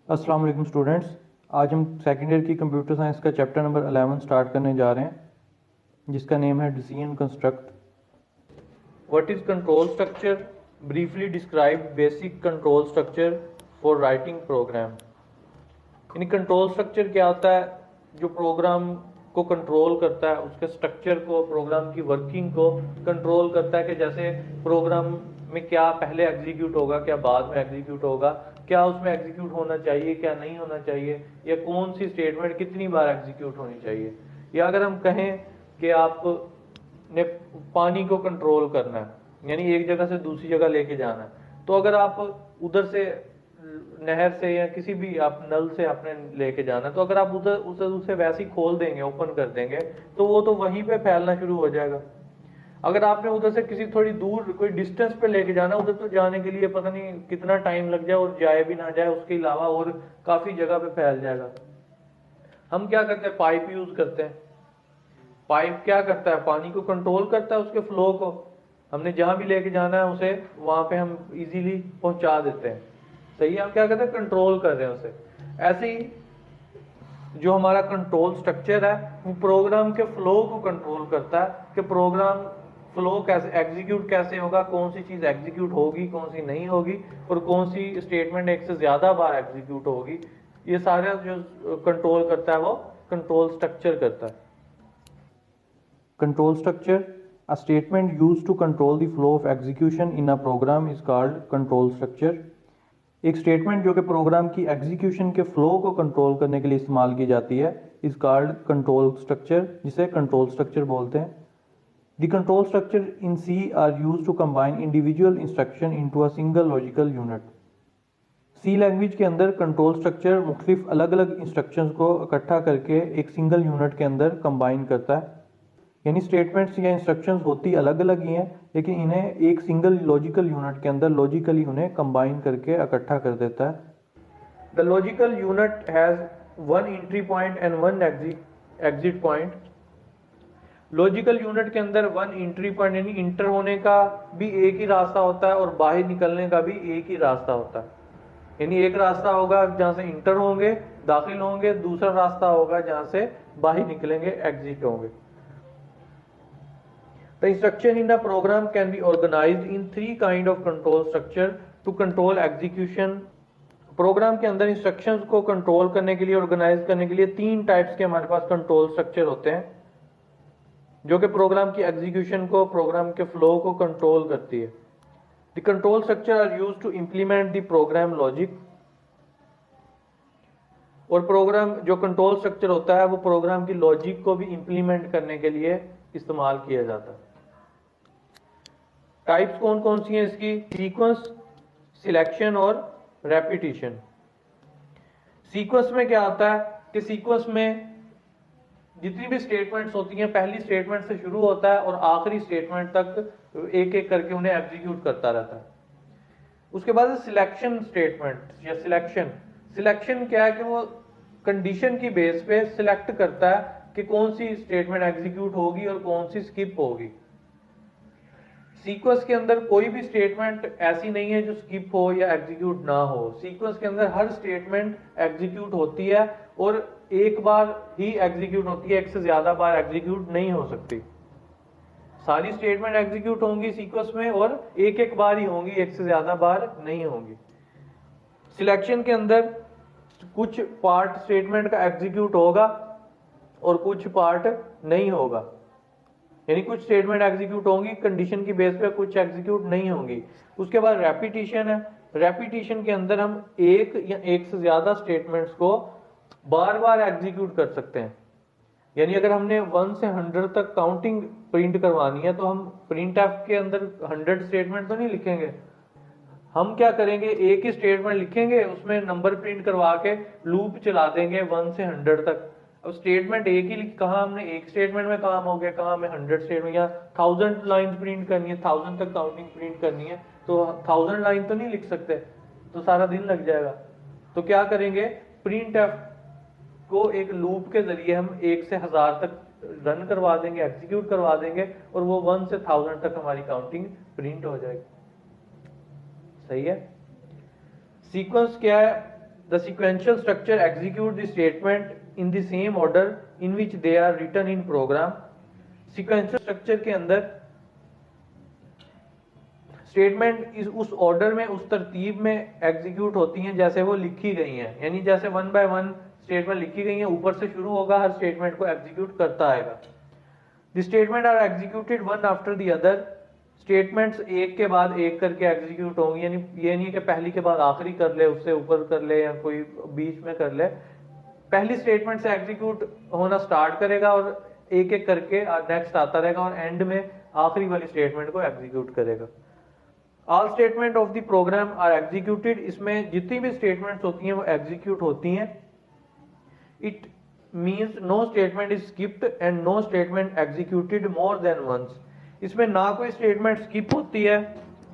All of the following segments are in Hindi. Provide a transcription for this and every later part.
अस्सलाम वालेकुम स्टूडेंट्स। आज हम सेकेंड ईयर की कंप्यूटर साइंस का चैप्टर नंबर 11 स्टार्ट करने जा रहे हैं, जिसका नेम है decision construct. What is control structure? Briefly describe basic control structure for writing program. यानी कंट्रोल स्ट्रक्चर क्या होता है? जो प्रोग्राम को कंट्रोल करता है, उसके स्ट्रक्चर को, प्रोग्राम की वर्किंग को कंट्रोल करता है कि जैसे प्रोग्राम में क्या पहले एग्जीक्यूट होगा, क्या बाद में एग्जीक्यूट होगा, क्या उसमें एग्जीक्यूट होना चाहिए, क्या नहीं होना चाहिए, या कौन सी स्टेटमेंट कितनी बार एग्जीक्यूट होनी चाहिए। या अगर हम कहें कि आपने पानी को कंट्रोल करना है, यानी एक जगह से दूसरी जगह लेके जाना है, तो अगर आप उधर से नहर से या किसी भी आप नल से आपने लेके जाना, तो अगर आप उधर उसे वैसे ही खोल देंगे, ओपन कर देंगे, तो वो तो वहीं पे फैलना शुरू हो जाएगा। अगर आपने उधर से किसी थोड़ी दूर कोई डिस्टेंस पे लेके जाना, उधर तो जाने के लिए पता नहीं कितना टाइम लग जाए, और जाए भी ना जाए, उसके अलावा और काफी जगह पे फैल जाएगा। हम क्या करते हैं? पाइप यूज करते हैं। पाइप क्या करता है? पानी को कंट्रोल करता है, उसके फ्लो को। हमने जहां भी लेके जाना है उसे वहां पे हम इजीली पहुंचा देते हैं। सही है, हम क्या करते हैं? कंट्रोल कर रहे हैं उसे। ऐसे ही जो हमारा कंट्रोल स्ट्रक्चर है, वो प्रोग्राम के फ्लो को कंट्रोल करता है कि प्रोग्राम फ्लो कैसे एग्जीक्यूट कैसे होगा, कौन सी चीज एग्जीक्यूट होगी, कौन सी नहीं होगी, और कौन सी स्टेटमेंट एक से ज्यादा बार एग्जीक्यूट होगी। ये सारा जो कंट्रोल करता है वो कंट्रोल स्ट्रक्चर करता है। Control structure: a statement used to control the flow of execution in a program is called control structure. एक स्टेटमेंट जो कि प्रोग्राम की एग्जीक्यूशन के फ्लो को कंट्रोल करने के लिए इस्तेमाल की जाती है इज कॉल्ड कंट्रोल स्ट्रक्चर, जिसे कंट्रोल स्ट्रक्चर बोलते हैं। The control structure in C are use to combine individual instruction into a single logical unit. C language के अंदर कंट्रोल स्ट्रक्चर मुख्तलिफ अलग अलग इंस्ट्रक्शंस को इकट्ठा करके एक सिंगल यूनिट के अंदर कंबाइन करता है। यानी स्टेटमेंट्स या इंस्ट्रक्शंस होती अलग अलग ही हैं, लेकिन इन्हें एक सिंगल लॉजिकल यूनिट के अंदर लॉजिकली उन्हें कंबाइन करके इकट्ठा कर देता है। The logical unit has one entry point and one exit point. Logical unit के अंदर वन एंट्री पॉइंट, यानी इंटर होने का भी एक ही रास्ता होता है और बाहर निकलने का भी एक ही रास्ता होता है। यानी एक रास्ता होगा जहां से इंटर होंगे, दाखिल होंगे, दूसरा रास्ता होगा जहां से बाहर निकलेंगे, एग्जिट होंगे। The instruction in the program can be organized in three kind of control structure to control execution. Program के अंदर इंस्ट्रक्शंस को कंट्रोल करने के लिए, ऑर्गेनाइज करने के लिए तीन टाइप्स के हमारे पास कंट्रोल स्ट्रक्चर होते हैं, जो कि प्रोग्राम की एग्जीक्यूशन को, प्रोग्राम के फ्लो को कंट्रोल करती है। The control structure are used to implement the program logic. और प्रोग्राम जो कंट्रोल स्ट्रक्चर होता है वो प्रोग्राम की लॉजिक को भी इंप्लीमेंट करने के लिए इस्तेमाल किया जाता है। टाइप्स कौन कौन सी हैं इसकी? सीक्वेंस, सिलेक्शन और रेपिटिशन। सीक्वेंस में क्या होता है कि सीक्वेंस में जितनी भी स्टेटमेंट्स होती हैं, पहली स्टेटमेंट से शुरू होता है और आखिरी स्टेटमेंट तक एक एक करके उन्हें एग्जीक्यूट करता रहता है। उसके बाद सिलेक्शन स्टेटमेंट या सिलेक्शन। सिलेक्शन क्या है कि वो कंडीशन की बेस पे सिलेक्ट करता है कि कौन सी स्टेटमेंट एग्जीक्यूट होगी और कौन सी स्किप होगी। सीक्वेंस के अंदर कोई भी स्टेटमेंट ऐसी नहीं है जो स्किप हो या एग्जीक्यूट ना हो। सीक्वेंस के अंदर हर स्टेटमेंट एग्जीक्यूट होती है और एक बार ही एग्जीक्यूट होती है, एक से ज्यादा बार एग्जीक्यूट नहीं हो सकती। सारी स्टेटमेंट एग्जीक्यूट होंगी सीक्वेंस में और एक एक बार ही होंगी, एक से ज्यादा बार नहीं होंगी। सिलेक्शन के अंदर कुछ पार्ट स्टेटमेंट का एग्जीक्यूट होगा और कुछ पार्ट नहीं होगा, यानी कुछ स्टेटमेंट एग्जीक्यूट होंगी कंडीशन की बेस पे, कुछ एग्जीक्यूट नहीं होंगी। उसके बाद रेपिटिशन है। रेपिटिशन के अंदर हम एक या एक से ज्यादा स्टेटमेंट्स को बार बार एग्जीक्यूट कर सकते हैं। यानी अगर हमने 1 से 100 तक काउंटिंग प्रिंट करवानी है तो हम प्रिंट एफ के अंदर 100 स्टेटमेंट तो नहीं लिखेंगे। हम क्या करेंगे? एक ही स्टेटमेंट लिखेंगे, उसमें नंबर प्रिंट करवा के लूप चला देंगे 1 से 100 तक। अब स्टेटमेंट एक ही कहा हमने, एक स्टेटमेंट में काम हो गया, कहा हमें 100 स्टेटमेंट या 1000 लाइन प्रिंट करनी है, 1000 तक काउंटिंग प्रिंट करनी है, तो 1000 लाइन तो नहीं लिख सकते, तो सारा दिन लग जाएगा। तो क्या करेंगे? प्रिंट एफ को एक लूप के जरिए हम 1 से 1000 तक रन करवा देंगे, एग्जीक्यूट करवा देंगे, और वो 1 से 1000 तक हमारी काउंटिंग प्रिंट हो जाएगी। सही है। सीक्वेंस क्या है? The sequential structure execute the statement in the same order in which they are written in program. Sequential structure के अंदर स्टेटमेंट इस उस ऑर्डर में, उस तरतीब में एग्जीक्यूट होती हैं जैसे वो लिखी गई हैं, यानी जैसे 1 बाय 1 स्टेटमेंट लिखी गई हैं, ऊपर से शुरू होगा, हर स्टेटमेंट को एग्जीक्यूट करता आएगा। The statement are executed one after the other. Statements एक के बाद एक करके एग्जीक्यूट होंगी, यानी ये नहीं कि पहली के बाद आखिरी कर ले, उससे ऊपर कर ले या कोई बीच में कर ले। पहली स्टेटमेंट से एग्जीक्यूट होना स्टार्ट करेगा और एक एक करके नेक्स्ट आता रहेगा और एंड में आखिरी वाली स्टेटमेंट को एग्जीक्यूट करेगा। All statement of the program are executed. इसमें जितनी भी स्टेटमेंट्स होती हैं वो एग्जीक्यूट होती हैं। It means no statement is skipped and no statement executed more than once. इसमें ना कोई स्टेटमेंट स्किप होती है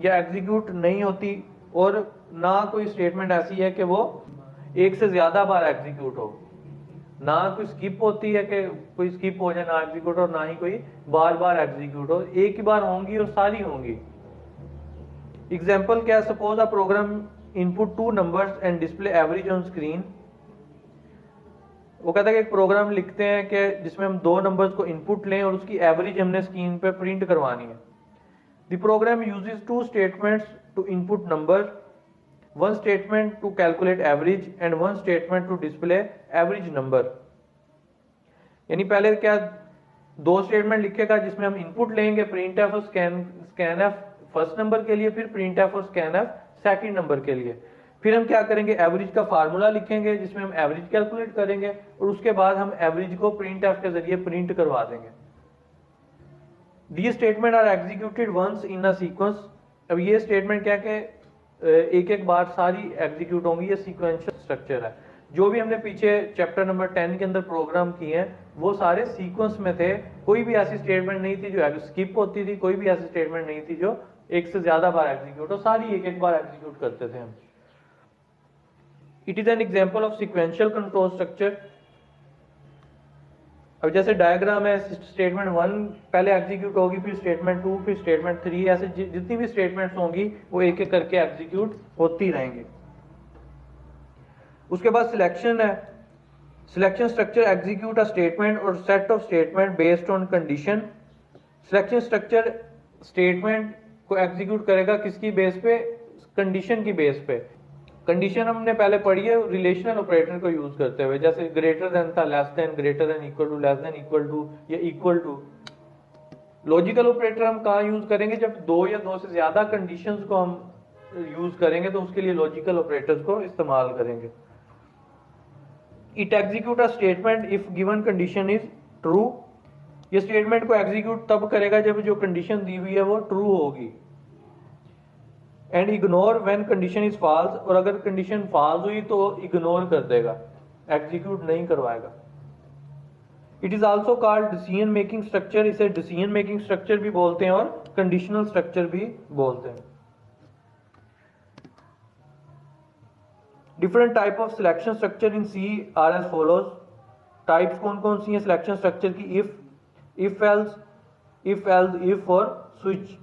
या एग्जीक्यूट नहीं होती, और ना कोई स्टेटमेंट ऐसी है कि वो एक से ज्यादा बार एग्जीक्यूट हो। ना कोई स्किप होती है कि कोई स्किप हो जाए ना एग्जीक्यूट, और ना ही कोई बार बार एग्जीक्यूट हो। एक ही बार होंगी और सारी होंगी। एग्जाम्पल क्या, suppose a program input 2 numbers and display average on screen. वो कहता है कि एक प्रोग्राम लिखते हैं कि जिसमें हम 2 नंबर्स को इनपुट लें और उसकी एवरेज हमने स्क्रीन पे प्रिंट करवानी है। The program uses 2 statements to input number, 1 statement to calculate average and 1 statement to display average number. यानी पहले क्या 2 स्टेटमेंट लिखेगा जिसमें हम इनपुट लेंगे, प्रिंट एफ और स्कैन एफ फर्स्ट नंबर के लिए, फिर प्रिंट एफ और स्कैन एफ सेकंड नंबर के लिए। फिर हम क्या करेंगे, एवरेज का फार्मूला लिखेंगे जिसमें हम एवरेज कैलकुलेट करेंगे और उसके बाद हम एवरेज को प्रिंट एफ के जरिए प्रिंट करवा देंगे। These statement are executed once in a sequence. अब ये स्टेटमेंट क्या कि एक एक बार सारी एग्जीक्यूट होंगी। ये सीक्वेंशियल स्ट्रक्चर है। जो भी हमने पीछे चैप्टर नंबर 10 के अंदर प्रोग्राम किए हैं वो सारे सीक्वेंस में थे। कोई भी ऐसी स्टेटमेंट नहीं थी जो स्किप होती थी, कोई भी ऐसी स्टेटमेंट नहीं थी जो एक से ज्यादा बार एग्जीक्यूट हो, सारी एक एक बार एग्जीक्यूट करते थे हम। It is an example of sequential control structure. अब जैसे डायग्राम है, स्टेटमेंट 1 पहले एग्जीक्यूट होगी, फिर स्टेटमेंट 2, फिर स्टेटमेंट 3, ऐसे जितनी भी स्टेटमेंट्स होंगी वो एक एक करके एग्जीक्यूट होती रहेंगी। उसके बाद सिलेक्शन है। Selection structure execute a statement और set of statement based on condition. Selection structure statement को एग्जीक्यूट करेगा किसकी बेस पे, कंडीशन की बेस पे। कंडीशन हमने पहले पढ़ी है रिलेशनल ऑपरेटर को यूज करते हुए, जैसे ग्रेटर देन था, less than, greater than, equal to, less than equal to या इक्वल टू। लॉजिकल ऑपरेटर हम कहाँ यूज करेंगे, जब 2 या 2 से ज्यादा कंडीशंस को हम यूज करेंगे तो उसके लिए लॉजिकल ऑपरेटर्स को इस्तेमाल करेंगे। It execute a statement if given condition is true. ये स्टेटमेंट को एग्जीक्यूट तब करेगा जब जो कंडीशन दी हुई है वो ट्रू होगी। And ignore when condition is false, और अगर कंडीशन फॉल्स हुई तो इग्नोर कर देगा, एग्जीक्यूट नहीं करवाएगा। It is also called decision making structure. इसे डिसीजन मेकिंग स्ट्रक्चर भी बोलते हैं और कंडीशनल स्ट्रक्चर भी बोलते हैं। Different type of selection structure in C are as follows. Types कौन कौन सी हैं सिलेक्शन स्ट्रक्चर की, इफ एल्स, इफ और स्विच।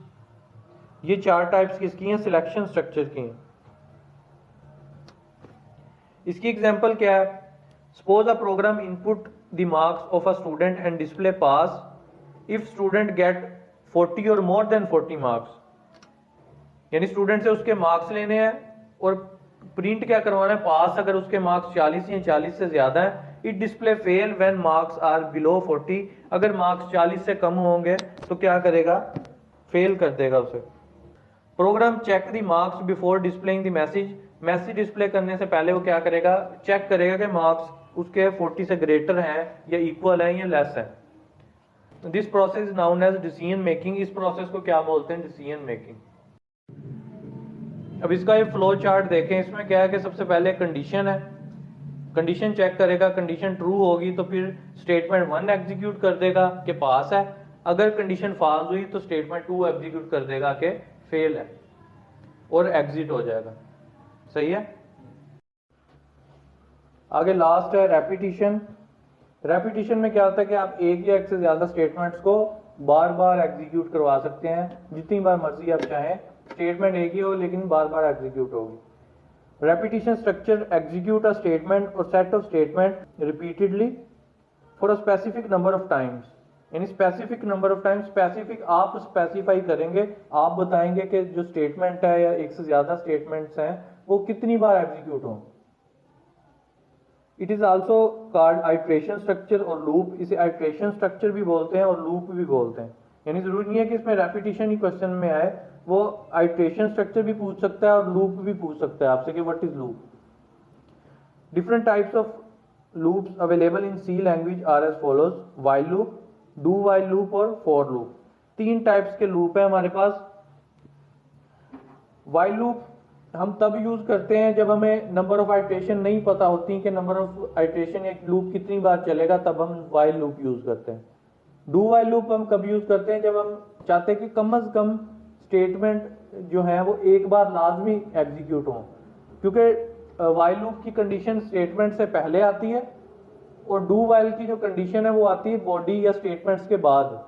ये 4 टाइप्स किसकी हैं, सिलेक्शन स्ट्रक्चर की हैं। इसकी एग्जांपल क्या है, suppose a program input the marks of a student and display pass if student get 40 और मोर देन 40 मार्क्स। यानी स्टूडेंट से उसके मार्क्स लेने हैं और प्रिंट क्या करवाना है, पास अगर उसके मार्क्स 40 या 40 से ज्यादा है। It display fail when marks are below 40। अगर मार्क्स 40 से कम होंगे तो क्या करेगा, फेल कर देगा उसे। Program check the marks before displaying the message. Message display करने से पहले वो क्या करेगा, चेक करेगा कि मार्क्स उसके 40 से ग्रेटर हैं या इक्वल है या लेस है। This process is known as decision making. इस प्रोसेस को क्या बोलते हैं, डिसीजन मेकिंग। अब इसका ये फ्लो चार्ट देखें। इसमें क्या है कि सबसे पहले कंडीशन है, कंडीशन चेक करेगा, कंडीशन ट्रू होगी तो फिर स्टेटमेंट 1 एग्जीक्यूट कर देगा कि पास है। अगर कंडीशन फॉल्स हुई तो स्टेटमेंट 2 एग्जीक्यूट कर देगा कि फेल है और एग्जिट हो जाएगा। सही है। आगे लास्ट है रेपिटिशन। रेपिटिशन में क्या होता है कि आप एक या एक से ज्यादा स्टेटमेंट्स को बार बार एग्जीक्यूट करवा सकते हैं, जितनी बार मर्जी आप चाहें। स्टेटमेंट एक ही हो लेकिन बार बार एग्जीक्यूट होगी। Repetition structure execute a statement or set of statement repeatedly for a specific number of times. यानी specific number of time, specific आप स्पेसिफाई करेंगे, आप बताएंगे कि जो स्टेटमेंट है या एक से ज्यादा स्टेटमेंट्स हैं वो कितनी बार एग्जीक्यूट हों। It is also called iteration structure और लूप। इसे आइट्रेशन स्ट्रक्चर भी बोलते हैं और लूप भी बोलते हैं। यानी जरूरी नहीं है कि इसमें रेपिटेशन ही क्वेश्चन में आए, वो आइट्रेशन स्ट्रक्चर भी पूछ सकता है और लूप भी पूछ सकता है आपसे कि what is loop. Different types of loops available in C language are as follows: while loop, do while loop और फॉर लूप। 3 टाइप्स के लूप है हमारे पास। व्हाइल लूप हम तब यूज करते हैं जब हमें नंबर ऑफ आइट्रेशन नहीं पता होती कि नंबर ऑफ आइट्रेशन एक लूप कितनी बार चलेगा, तब हम व्हाइल लूप यूज करते हैं। डू व्हाइल लूप हम कब यूज करते हैं? जब हम चाहते हैं कि कम से कम स्टेटमेंट जो है वो एक बार लाजमी एग्जीक्यूट हो, क्योंकि व्हाइल लूप की कंडीशन स्टेटमेंट से पहले आती है और डू व्हाइल की जो कंडीशन है वो आती है बॉडी या स्टेटमेंट्स के बाद।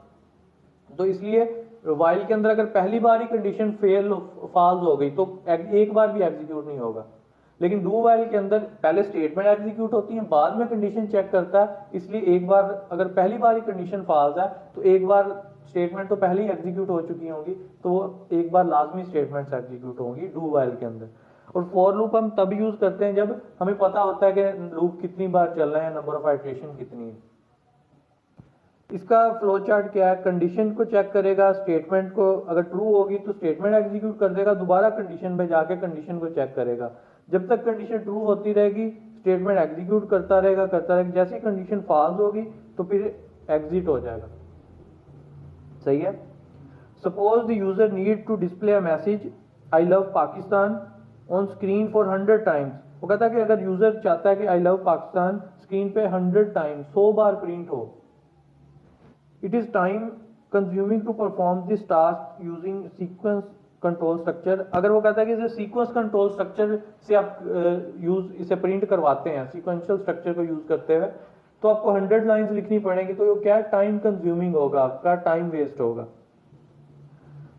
तो इसलिए व्हाइल के अंदर अगर पहली बार ही कंडीशन फॉल्स हो गई तो एक बार भी एग्जीक्यूट नहीं होगा। लेकिन डू व्हाइल के अंदर पहले स्टेटमेंट एग्जीक्यूट होती है, बाद में कंडीशन चेक करता है। इसलिए एक बार अगर पहली बार ही कंडीशन फॉल्स है तो एक बार स्टेटमेंट तो पहले ही एग्जीक्यूट हो चुकी होंगी, तो वो एक बार लाजमी स्टेटमेंट्स एग्जीक्यूट होंगी डू व्हाइल के अंदर। और फॉर लूप हम तब यूज करते हैं जब हमें पता होता है कि लूप कितनी बार चल रहा है, नंबर ऑफ आइट्रेशन कितनी है। इसका फ्लो चार्ट क्या है? कंडीशन को चेक करेगा, स्टेटमेंट को अगर ट्रू होगी तो स्टेटमेंट एग्जीक्यूट कर देगा, दोबारा कंडीशन पे जाके कंडीशन को चेक करेगा। जब तक कंडीशन ट्रू होती रहेगी स्टेटमेंट एग्जीक्यूट करता रहेगा। जैसे कंडीशन फॉल्स होगी तो फिर एग्जिट हो जाएगा। सही है। Suppose the user need to display a message I love Pakistan on screen for 100 times. वो कहता है कि अगर यूजर चाहता है कि आई लव पाकिस्तान स्क्रीन पे 100 टाइम्स 100 बार प्रिंट हो, it is time consuming to perform this task using sequence control structure. अगर वो कहता है कि इसे सीक्वेंस कंट्रोल स्ट्रक्चर से आप इसे प्रिंट करवाते हैं, सीक्वेंशियल स्ट्रक्चर को यूज करते हुए, तो आपको 100 लाइंस लिखनी पड़ेगी, तो क्या टाइम कंज्यूमिंग होगा, आपका टाइम वेस्ट होगा।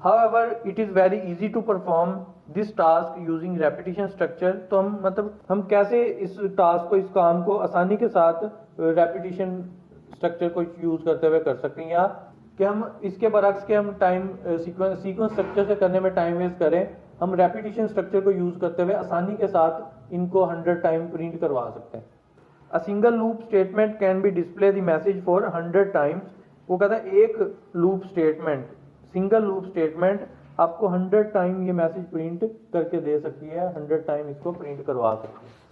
However, it is very easy to perform this task using repetition structure। तो हम कैसे इस टास्क को, इस काम को आसानी के साथ रेपिटेशन स्ट्रक्चर को यूज करते हुए कर सकते हैं, या कि हम इसके बरक्स के हम टाइम सीक्वेंस स्ट्रक्चर से करने में टाइम वेस्ट करें, हम रेपिटेशन स्ट्रक्चर को यूज करते हुए आसानी के साथ इनको 100 टाइम प्रिंट करवा सकते हैं। A single loop statement can be display the message for 100 times. वो कहता है एक loop statement, single loop statement आपको 100 टाइम ये मैसेज प्रिंट करके दे सकती है, 100 टाइम इसको प्रिंट करवा सकती है।